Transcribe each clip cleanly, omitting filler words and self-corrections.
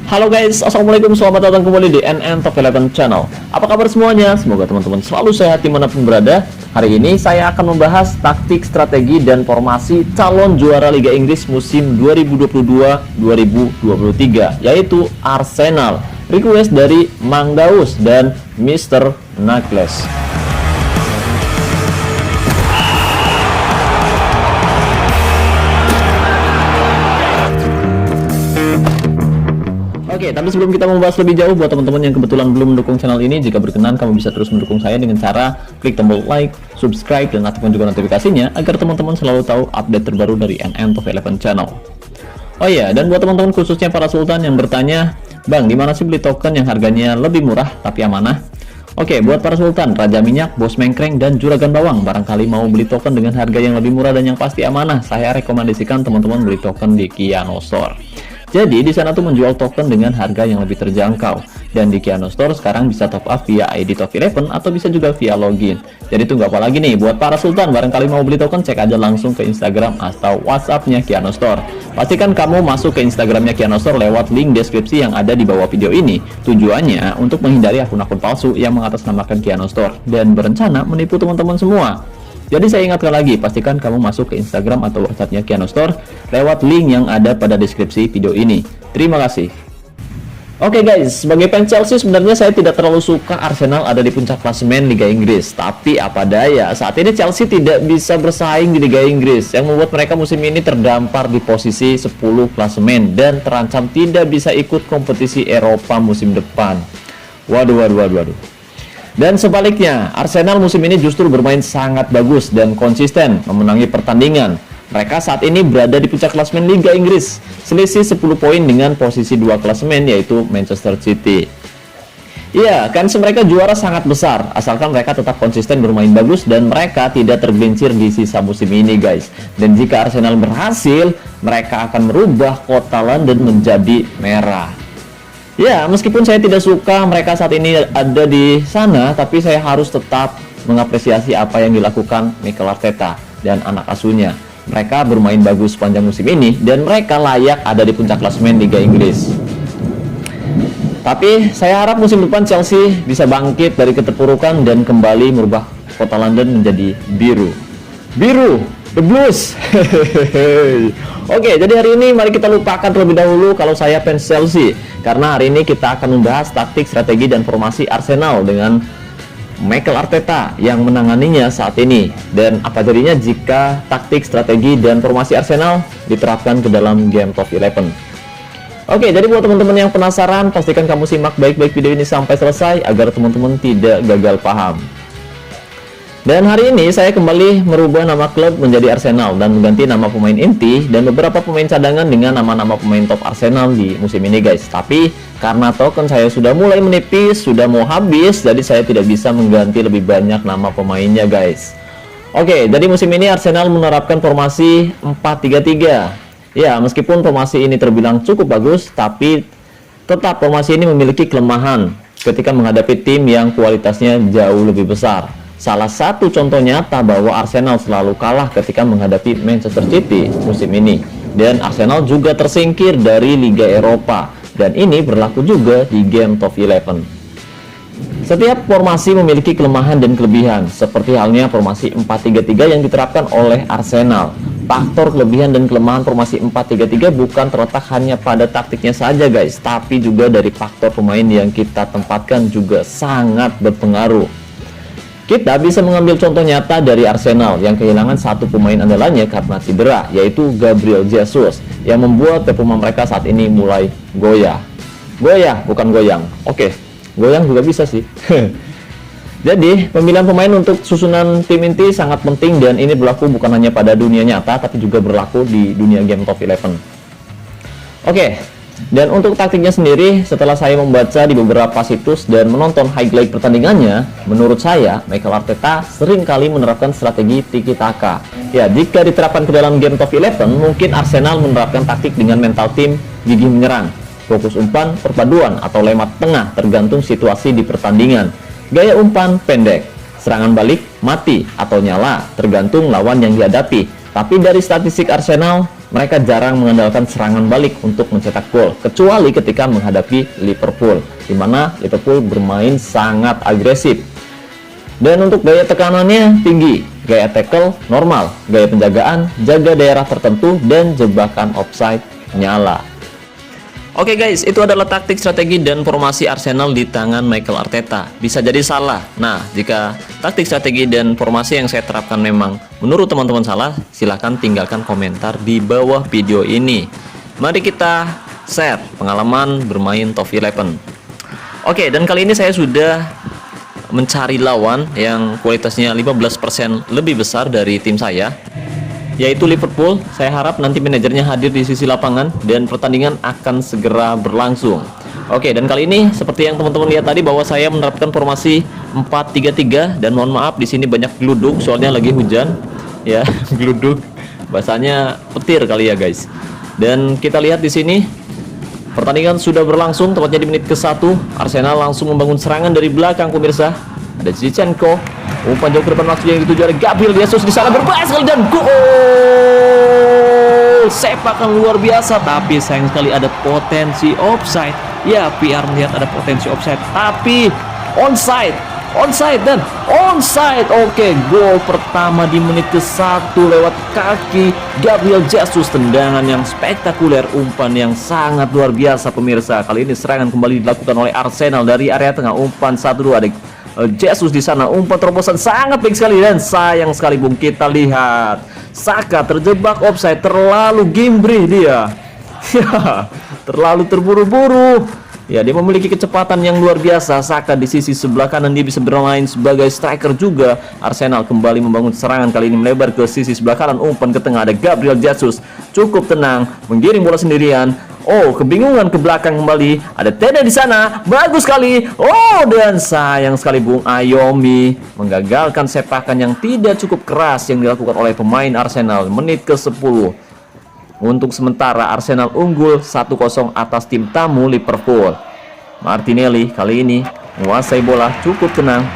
Halo guys, assalamualaikum, selamat datang kembali di NN Top 11 Channel. Apa kabar semuanya? Semoga teman-teman selalu sehat dimanapun berada. Hari ini saya akan membahas taktik, strategi, dan formasi calon juara Liga Inggris musim 2022-2023, yaitu Arsenal. Request dari Mang Daus dan Mr. Nakles. Oke, tapi sebelum kita membahas lebih jauh, buat teman-teman yang kebetulan belum mendukung channel ini, jika berkenan kamu bisa terus mendukung saya dengan cara klik tombol like, subscribe, dan aktifkan juga notifikasinya agar teman-teman selalu tahu update terbaru dari NN Top 11 Channel. Oh iya, dan buat teman-teman khususnya para sultan yang bertanya, Bang, dimana sih beli token yang harganya lebih murah tapi amanah? Oke, buat para sultan, Raja Minyak, Bos Mengkreng, dan Juragan Bawang, barangkali mau beli token dengan harga yang lebih murah dan yang pasti amanah, saya rekomendasikan teman-teman beli token di Kiano Store. Jadi di sana tuh menjual token dengan harga yang lebih terjangkau, dan di Kiano Store sekarang bisa top up via ID Top 11 atau bisa juga via login. Jadi tunggu apa lagi nih, buat para sultan barangkali mau beli token, cek aja langsung ke Instagram atau WhatsApp-nya Kiano Store. Pastikan kamu masuk ke Instagramnya Kiano Store lewat link deskripsi yang ada di bawah video ini. Tujuannya untuk menghindari akun-akun palsu yang mengatasnamakan Kiano Store dan berencana menipu teman-teman semua. Jadi saya ingatkan lagi, pastikan kamu masuk ke Instagram atau WhatsApp-nya Kiano Store lewat link yang ada pada deskripsi video ini. Terima kasih. Oke guys, sebagai fans Chelsea sebenarnya saya tidak terlalu suka Arsenal ada di puncak klasemen Liga Inggris. Tapi apa daya, saat ini Chelsea tidak bisa bersaing di Liga Inggris, yang membuat mereka musim ini terdampar di posisi 10 klasemen dan terancam tidak bisa ikut kompetisi Eropa musim depan. Waduh. Dan sebaliknya, Arsenal musim ini justru bermain sangat bagus dan konsisten memenangi pertandingan. Mereka saat ini berada di puncak klasemen Liga Inggris, selisih 10 poin dengan posisi 2 klasemen yaitu Manchester City. Iya, kans mereka juara sangat besar, asalkan mereka tetap konsisten bermain bagus dan mereka tidak tergelincir di sisa musim ini guys. Dan jika Arsenal berhasil, mereka akan merubah kota London menjadi merah. Ya, meskipun saya tidak suka mereka saat ini ada di sana, tapi saya harus tetap mengapresiasi apa yang dilakukan Mikel Arteta dan anak asuhnya. Mereka bermain bagus sepanjang musim ini, dan mereka layak ada di puncak klasemen Liga Inggris. Tapi saya harap musim depan Chelsea bisa bangkit dari keterpurukan dan kembali merubah kota London menjadi biru. Biru, the Blues. Oke, jadi hari ini mari kita lupakan terlebih dahulu kalau saya fans Chelsea, karena hari ini kita akan membahas taktik, strategi, dan formasi Arsenal dengan Mikel Arteta yang menanganinya saat ini, dan apa jadinya jika taktik, strategi, dan formasi Arsenal diterapkan ke dalam game Top 11. Oke, jadi buat teman-teman yang penasaran, pastikan kamu simak baik-baik video ini sampai selesai agar teman-teman tidak gagal paham. Dan hari ini saya kembali merubah nama klub menjadi Arsenal dan mengganti nama pemain inti dan beberapa pemain cadangan dengan nama-nama pemain top Arsenal di musim ini guys. Tapi karena token saya sudah mulai menipis, sudah mau habis, jadi saya tidak bisa mengganti lebih banyak nama pemainnya guys. Oke, jadi musim ini Arsenal menerapkan formasi 4-3-3. Ya, meskipun formasi ini terbilang cukup bagus, tapi tetap formasi ini memiliki kelemahan ketika menghadapi tim yang kualitasnya jauh lebih besar. Salah satu contoh nyata bahwa Arsenal selalu kalah ketika menghadapi Manchester City musim ini. Dan Arsenal juga tersingkir dari Liga Eropa. Dan ini berlaku juga di game Top 11. Setiap formasi memiliki kelemahan dan kelebihan, seperti halnya formasi 4-3-3 yang diterapkan oleh Arsenal. Faktor kelebihan dan kelemahan formasi 4-3-3 bukan terletak hanya pada taktiknya saja guys, tapi juga dari faktor pemain yang kita tempatkan juga sangat berpengaruh. Kita bisa mengambil contoh nyata dari Arsenal yang kehilangan satu pemain andalannya karena cedera, yaitu Gabriel Jesus, yang membuat performa mereka saat ini mulai goyah. Goyah, bukan goyang. Oke, goyang juga bisa sih. Jadi, pemilihan pemain untuk susunan tim inti sangat penting, dan ini berlaku bukan hanya pada dunia nyata, tapi juga berlaku di dunia game Top 11. Oke. Dan untuk taktiknya sendiri, setelah saya membaca di beberapa situs dan menonton highlight pertandingannya, menurut saya, Mikel Arteta sering kali menerapkan strategi tiki-taka. Ya, jika diterapkan ke dalam game Top 11, mungkin Arsenal menerapkan taktik dengan mental tim gigih menyerang, fokus umpan, perpaduan, atau lewat tengah tergantung situasi di pertandingan. Gaya umpan pendek, serangan balik, mati, atau nyala, tergantung lawan yang dihadapi. Tapi dari statistik Arsenal, mereka jarang mengandalkan serangan balik untuk mencetak gol, kecuali ketika menghadapi Liverpool, di mana Liverpool bermain sangat agresif. Dan untuk gaya tekanannya tinggi, gaya tackle normal, gaya penjagaan, jaga daerah tertentu, dan jebakan offside nyala. Oke guys, itu adalah taktik, strategi, dan formasi Arsenal di tangan Mikel Arteta. Bisa jadi salah. Nah, jika taktik, strategi, dan formasi yang saya terapkan memang menurut teman-teman salah, silahkan tinggalkan komentar di bawah video ini. Mari kita share pengalaman bermain Top 11. Oke, dan kali ini saya sudah mencari lawan yang kualitasnya 15% lebih besar dari tim saya, yaitu Liverpool. Saya harap nanti manajernya hadir di sisi lapangan dan pertandingan akan segera berlangsung. Oke, dan kali ini seperti yang teman-teman lihat tadi bahwa saya menerapkan formasi 4-3-3, dan mohon maaf di sini banyak geluduk soalnya lagi hujan ya. Geluduk bahasanya petir kali ya guys. Dan kita lihat di sini pertandingan sudah berlangsung tepatnya di menit ke-1. Arsenal langsung membangun serangan dari belakang pemirsa. Ada Zinchenko, umpan jauh ke depan maksudnya yang dituju oleh Gabriel Jesus di sana, berbahaya sekali dan gol. Sepakan luar biasa, tapi sayang sekali ada potensi offside. Ya, PR melihat ada potensi offside, tapi onside dan onside. Oke, gol pertama di menit ke-1 lewat kaki Gabriel Jesus. Tendangan yang spektakuler, umpan yang sangat luar biasa pemirsa. Kali ini serangan kembali dilakukan oleh Arsenal dari area tengah, umpan 1-2 ada Jesus di sana, umpan terobosan sangat baik sekali, dan sayang sekali Bung, kita lihat Saka terjebak offside, terlalu gimbrih dia. Ya, terlalu terburu-buru. Ya, dia memiliki kecepatan yang luar biasa. Saka di sisi sebelah kanan, dia bisa bermain sebagai striker juga. Arsenal kembali membangun serangan, kali ini melebar ke sisi sebelah kanan, umpan ke tengah ada Gabriel Jesus, cukup tenang, menggiring bola sendirian. Oh, kebingungan ke belakang kembali. Ada Tede di sana. Bagus sekali. Oh, dan sayang sekali Bung, Ayomi menggagalkan sepakan yang tidak cukup keras yang dilakukan oleh pemain Arsenal. Menit ke-10. Untuk sementara Arsenal unggul 1-0 atas tim tamu Liverpool. Martinelli kali ini menguasai bola, cukup tenang.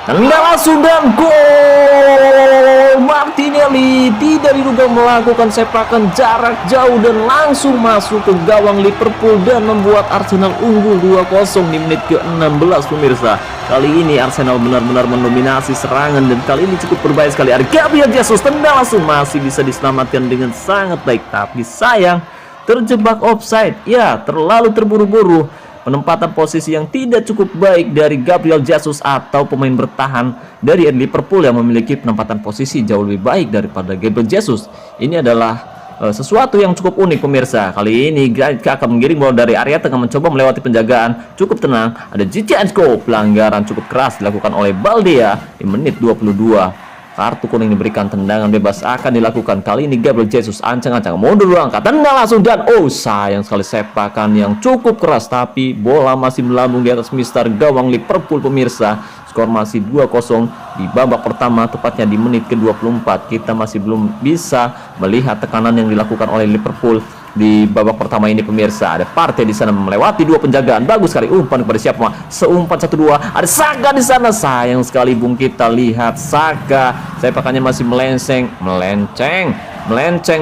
Tendang langsung dan gol! Martinelli tidak diduga melakukan sepakan jarak jauh dan langsung masuk ke gawang Liverpool dan membuat Arsenal unggul 2-0 di menit ke-16 pemirsa. Kali ini Arsenal benar-benar mendominasi serangan dan kali ini cukup berbahaya sekali. Ada Gabriel Jesus, tendang langsung, masih bisa diselamatkan dengan sangat baik, tapi sayang terjebak offside. Ya, terlalu terburu-buru. Penempatan posisi yang tidak cukup baik dari Gabriel Jesus atau pemain bertahan dari Liverpool yang memiliki penempatan posisi jauh lebih baik daripada Gabriel Jesus. Ini adalah sesuatu yang cukup unik pemirsa. Kali ini akan menggiring bola dari area tengah, mencoba melewati penjagaan, cukup tenang. Ada Zinchenko, pelanggaran cukup keras dilakukan oleh Baldea di menit 22. Kartu kuning diberikan, tendangan bebas akan dilakukan. Kali ini Gabriel Jesus ancang-ancang mundur angkat, tendang langsung dan oh, sayang sekali sepakan yang cukup keras, tapi bola masih melambung di atas mistar gawang Liverpool pemirsa. Skor masih 2-0 di babak pertama, tepatnya di menit ke-24. Kita masih belum bisa melihat tekanan yang dilakukan oleh Liverpool di babak pertama ini pemirsa. Ada Partey di sana melewati dua penjagaan, bagus sekali umpan kepada siapa? Seumpan 1-2. Ada Saka di sana, sayang sekali Bung, kita lihat Saka sepakannya masih melenceng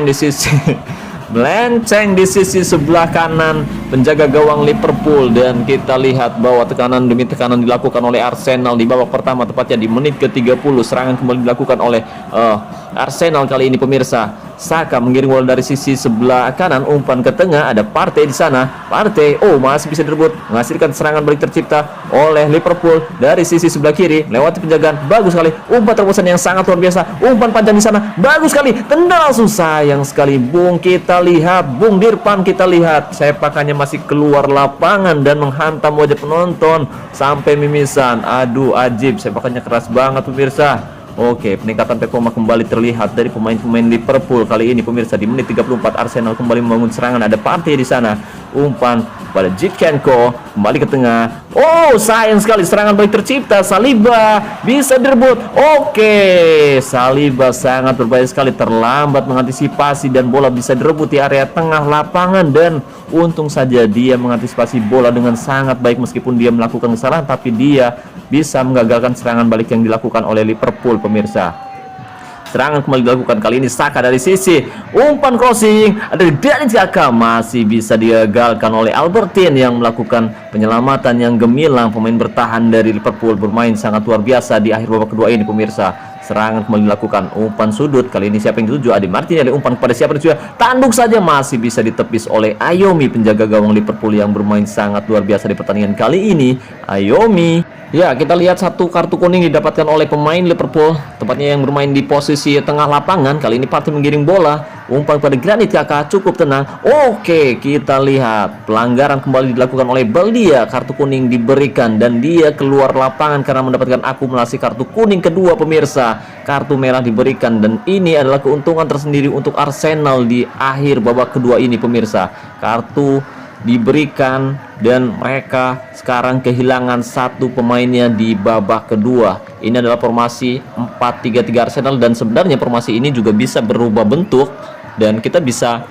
di sisi melenceng di sisi sebelah kanan penjaga gawang Liverpool, dan kita lihat bahwa tekanan demi tekanan dilakukan oleh Arsenal di babak pertama, tepatnya di menit ke-30. Serangan kembali dilakukan oleh Arsenal kali ini pemirsa. Saka mengirim bola dari sisi sebelah kanan, umpan ke tengah, ada Partey di sana. Partey, oh, masih bisa direbut, menghasilkan serangan balik tercipta oleh Liverpool dari sisi sebelah kiri, lewati penjagaan, bagus sekali, umpan terobosan yang sangat luar biasa, umpan panjang di sana, bagus sekali, tendang langsung, sayang sekali Bung, kita lihat Bung Dirpan, kita lihat sepakannya masih keluar lapangan dan menghantam wajah penonton sampai mimisan. Aduh, ajib, sepakannya keras banget pemirsa. Oke, peningkatan performa kembali terlihat dari pemain-pemain Liverpool kali ini pemirsa. Di menit 34 Arsenal kembali membangun serangan, ada Partey di sana, umpan pada Zinchenko, kembali ke tengah. Oh, sayang sekali serangan balik tercipta. Saliba bisa direbut. Oke, Saliba sangat berbahaya sekali, terlambat mengantisipasi dan bola bisa direbut di area tengah lapangan, dan untung saja dia mengantisipasi bola dengan sangat baik. Meskipun dia melakukan kesalahan, tapi dia bisa menggagalkan serangan balik yang dilakukan oleh Liverpool pemirsa. Serangan kembali dilakukan, kali ini Saka dari sisi umpan crossing ada Granit Xhaka, masih bisa digagalkan oleh Albertin yang melakukan penyelamatan yang gemilang. Pemain bertahan dari Liverpool bermain sangat luar biasa di akhir babak kedua ini pemirsa. Serangan kembali dilakukan, umpan sudut, kali ini siapa yang dituju? Adi Martinelli, umpan kepada siapa dituju? Tanduk saja, masih bisa ditepis oleh Ayomi, penjaga gawang Liverpool yang bermain sangat luar biasa di pertandingan kali ini. Ayomi. Ya, kita lihat satu kartu kuning didapatkan oleh pemain Liverpool, tepatnya yang bermain di posisi tengah lapangan. Kali ini Partey menggiring bola, umpan pada Granit Xhaka, cukup tenang. Oke, kita lihat pelanggaran kembali dilakukan oleh Baldia, kartu kuning diberikan dan dia keluar lapangan karena mendapatkan akumulasi kartu kuning kedua pemirsa. Kartu merah diberikan dan ini adalah keuntungan tersendiri untuk Arsenal di akhir babak kedua ini pemirsa. Kartu diberikan dan mereka sekarang kehilangan satu pemainnya di babak kedua. Ini adalah formasi 4-3-3 Arsenal dan sebenarnya formasi ini juga bisa berubah bentuk dan kita bisa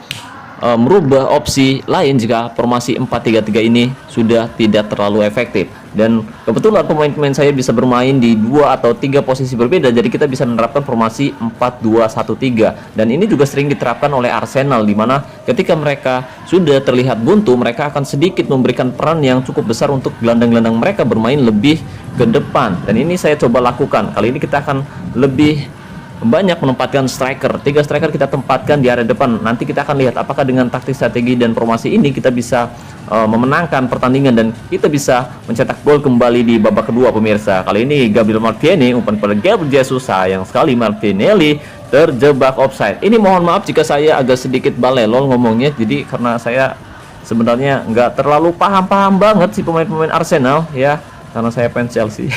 merubah opsi lain jika formasi 4-3-3 ini sudah tidak terlalu efektif. Dan kebetulan pemain-pemain saya bisa bermain di 2 atau 3 posisi berbeda, jadi kita bisa menerapkan formasi 4-2-1-3. Dan ini juga sering diterapkan oleh Arsenal, di mana ketika mereka sudah terlihat buntu, mereka akan sedikit memberikan peran yang cukup besar untuk gelandang-gelandang mereka bermain lebih ke depan. Dan ini saya coba lakukan. Kali ini kita akan lebih banyak menempatkan striker. 3 striker kita tempatkan di area depan. Nanti kita akan lihat apakah dengan taktik, strategi dan formasi ini kita bisa memenangkan pertandingan dan kita bisa mencetak gol kembali di babak kedua pemirsa. Kali ini Gabriel Martinelli, umpan pada Gabriel Jesus, sayang sekali Martinelli terjebak offside. Ini mohon maaf jika saya agak sedikit balelol ngomongnya, jadi karena saya sebenarnya nggak terlalu paham banget sih pemain-pemain Arsenal ya, karena saya fans Chelsea.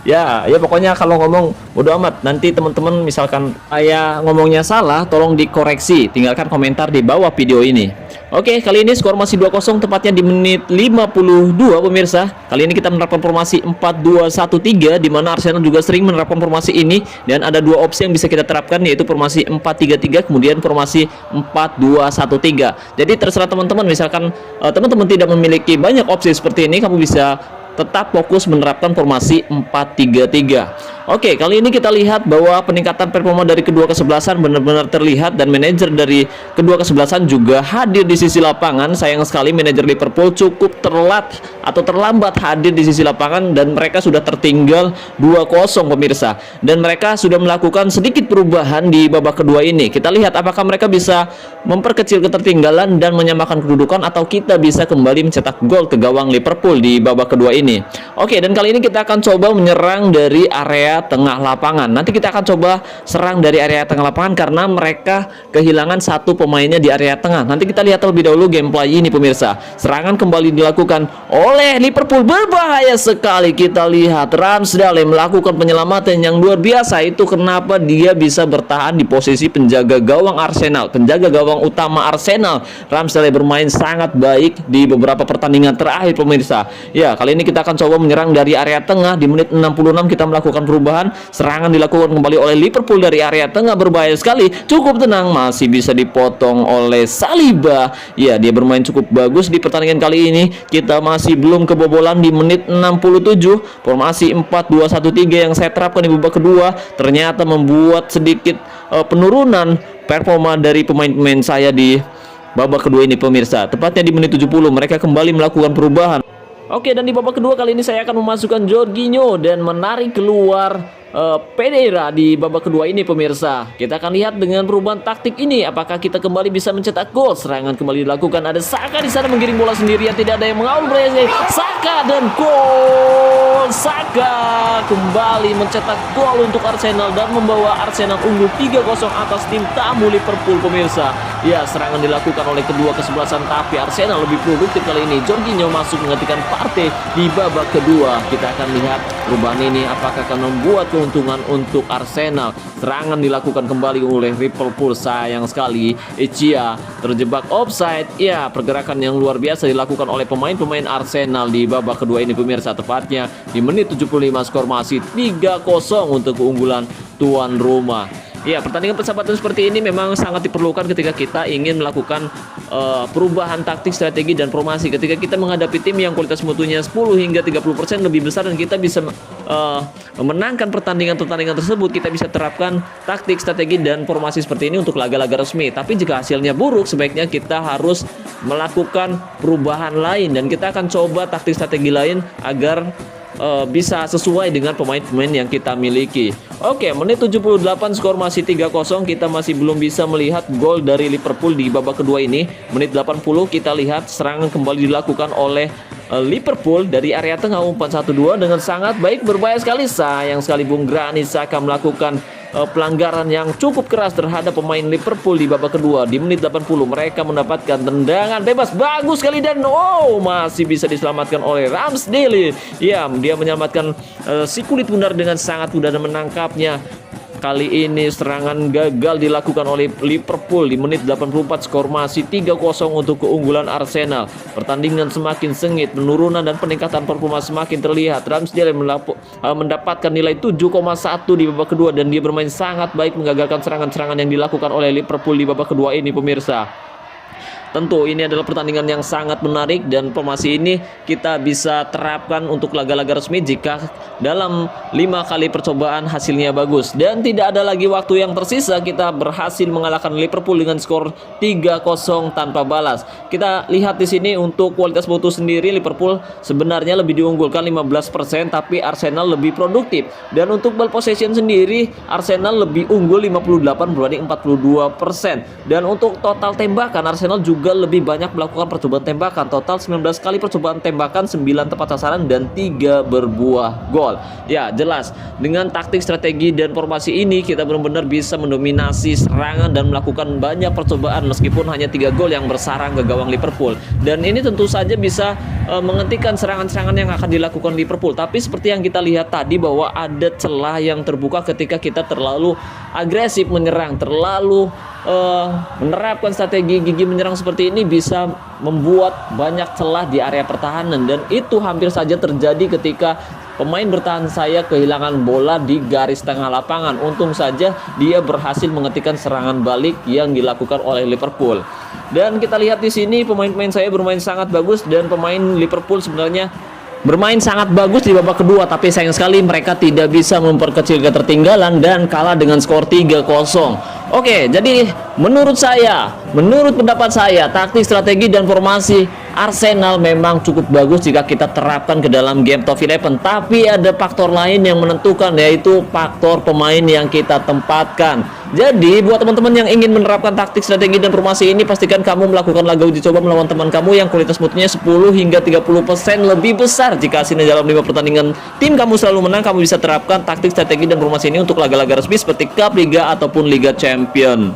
ya pokoknya kalau ngomong bodo amat. Nanti teman-teman misalkan saya ngomongnya salah, tolong dikoreksi, tinggalkan komentar di bawah video ini. Oke, kali ini skor masih 2-0 tepatnya di menit 52 pemirsa. Kali ini kita menerapkan formasi 4-2-1-3 di mana Arsenal juga sering menerapkan formasi ini dan ada 2 opsi yang bisa kita terapkan, yaitu formasi 4-3-3 kemudian formasi 4-2-1-3. Jadi terserah teman-teman, misalkan teman-teman tidak memiliki banyak opsi seperti ini, kamu bisa tetap fokus menerapkan formasi 4-3-3. Oke, kali ini kita lihat bahwa peningkatan performa dari kedua kesebelasan benar-benar terlihat dan manajer dari kedua kesebelasan juga hadir di sisi lapangan. Sayang sekali manajer Liverpool cukup terlambat hadir di sisi lapangan dan mereka sudah tertinggal 2-0 pemirsa. Dan mereka sudah melakukan sedikit perubahan di babak kedua ini. Kita lihat apakah mereka bisa memperkecil ketertinggalan dan menyamakan kedudukan atau kita bisa kembali mencetak gol ke gawang Liverpool di babak kedua ini. Oke, dan kali ini kita akan coba menyerang dari area tengah lapangan. Nanti kita akan coba serang dari area tengah lapangan karena mereka kehilangan satu pemainnya di area tengah. Nanti kita lihat terlebih dahulu gameplay ini pemirsa. Serangan kembali dilakukan oleh Liverpool, berbahaya sekali. Kita lihat Ramsdale melakukan penyelamatan yang luar biasa. Itu kenapa dia bisa bertahan di posisi penjaga gawang Arsenal, penjaga gawang utama Arsenal. Ramsdale bermain sangat baik di beberapa pertandingan terakhir pemirsa. Ya, kali ini kita akan coba menyerang dari area tengah. Di menit 66 kita melakukan perubahan. Serangan dilakukan kembali oleh Liverpool dari area tengah, berbahaya sekali. Cukup tenang, masih bisa dipotong oleh Saliba. Ya, dia bermain cukup bagus di pertandingan kali ini. Kita masih belum kebobolan di menit 67. Formasi 4-2-1-3 yang saya terapkan di babak kedua ternyata membuat sedikit penurunan performa dari pemain-pemain saya di babak kedua ini pemirsa. Tepatnya di menit 70 mereka kembali melakukan perubahan. Oke, dan di babak kedua kali ini saya akan memasukkan Jorginho dan menarik keluar Pereira di babak kedua ini pemirsa. Kita akan lihat dengan perubahan taktik ini apakah kita kembali bisa mencetak gol. Serangan kembali dilakukan, ada Saka di sana menggiring bola sendirian, tidak ada yang mengawal berhasil. Saka dan gol. Saka kembali mencetak gol untuk Arsenal dan membawa Arsenal unggul 3-0 atas tim tamu Liverpool pemirsa. Ya, serangan dilakukan oleh kedua kesebelasan tapi Arsenal lebih produktif kali ini. Jorginho masuk menggantikan Partey di babak kedua. Kita akan lihat perubahan ini apakah akan membuat keuntungan untuk Arsenal. Serangan dilakukan kembali oleh Liverpool, sayang sekali Echia terjebak offside. Ya, pergerakan yang luar biasa dilakukan oleh pemain-pemain Arsenal di babak kedua ini pemirsa. Tepatnya di menit 75 skor masih 3-0 untuk keunggulan tuan rumah. Ya, pertandingan persahabatan seperti ini memang sangat diperlukan ketika kita ingin melakukan perubahan taktik, strategi, dan formasi. Ketika kita menghadapi tim yang kualitas mutunya 10 hingga 30% lebih besar dan kita bisa memenangkan pertandingan tersebut, kita bisa terapkan taktik, strategi, dan formasi seperti ini untuk laga-laga resmi. Tapi jika hasilnya buruk, sebaiknya kita harus melakukan perubahan lain, dan kita akan coba taktik strategi lain agar bisa sesuai dengan pemain-pemain yang kita miliki. Oke, menit 78, skor masih 3-0. Kita masih belum bisa melihat gol dari Liverpool di babak kedua ini. Menit 80 kita lihat serangan kembali dilakukan oleh Liverpool dari area tengah, umpan 1-2 dengan sangat baik, berbahaya sekali. Sayang sekali Bung Granit Xhaka melakukan pelanggaran yang cukup keras terhadap pemain Liverpool di babak kedua. Di menit 80 mereka mendapatkan tendangan bebas bagus sekali, dan masih bisa diselamatkan oleh Ramsdale. Ya, dia menyelamatkan si kulit bundar dengan sangat mudah dan menangkapnya. Kali ini serangan gagal dilakukan oleh Liverpool. Di menit 84 skor masih 3-0 untuk keunggulan Arsenal. Pertandingan semakin sengit, penurunan dan peningkatan performa semakin terlihat. Ramsdale mendapatkan nilai 7,1 di babak kedua, dan dia bermain sangat baik menggagalkan serangan-serangan yang dilakukan oleh Liverpool di babak kedua ini, pemirsa. Tentu ini adalah pertandingan yang sangat menarik, dan formasi ini kita bisa terapkan untuk laga-laga resmi jika dalam 5 kali percobaan hasilnya bagus. Dan tidak ada lagi waktu yang tersisa, kita berhasil mengalahkan Liverpool dengan skor 3-0 tanpa balas. Kita lihat di sini untuk kualitas mutu sendiri, Liverpool sebenarnya lebih diunggulkan 15%, tapi Arsenal lebih produktif. Dan untuk ball possession sendiri, Arsenal lebih unggul 58 berbanding 42%. Dan untuk total tembakan, Arsenal juga lebih banyak melakukan percobaan tembakan, total 19 kali percobaan tembakan, 9 tepat sasaran dan 3 berbuah gol. Ya, jelas dengan taktik, strategi, dan formasi ini kita benar-benar bisa mendominasi serangan dan melakukan banyak percobaan meskipun hanya 3 gol yang bersarang ke gawang Liverpool. Dan ini tentu saja bisa menghentikan serangan-serangan yang akan dilakukan Liverpool. Tapi seperti yang kita lihat tadi, bahwa ada celah yang terbuka ketika kita terlalu agresif menyerang, terlalu menerapkan strategi gigi menyerang seperti ini, bisa membuat banyak celah di area pertahanan. Dan itu hampir saja terjadi ketika pemain bertahan saya kehilangan bola di garis tengah lapangan. Untung saja dia berhasil menghentikan serangan balik yang dilakukan oleh Liverpool. Dan kita lihat di sini pemain-pemain saya bermain sangat bagus, dan pemain Liverpool sebenarnya bermain sangat bagus di babak kedua, tapi sayang sekali mereka tidak bisa memperkecil ketertinggalan dan kalah dengan skor 3-0. Oke, jadi menurut pendapat saya, taktik, strategi, dan formasi Arsenal memang cukup bagus jika kita terapkan ke dalam game top 11. Tapi ada faktor lain yang menentukan, yaitu faktor pemain yang kita tempatkan. Jadi buat teman-teman yang ingin menerapkan taktik, strategi, dan formasi ini, pastikan kamu melakukan laga uji coba melawan teman kamu yang kualitas mutunya 10 hingga 30% lebih besar. Jika hasilnya dalam 5 pertandingan tim kamu selalu menang, kamu bisa terapkan taktik, strategi, dan formasi ini untuk laga-laga resmi seperti Cup, Liga, ataupun Liga Champion.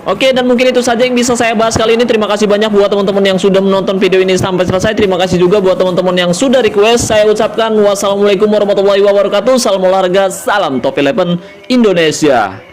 Oke, dan mungkin itu saja yang bisa saya bahas kali ini. Terima kasih banyak buat teman-teman yang sudah menonton video ini sampai selesai. Terima kasih juga buat teman-teman yang sudah request. Saya ucapkan wassalamualaikum warahmatullahi wabarakatuh. Salam olahraga, salam Top 11 Indonesia.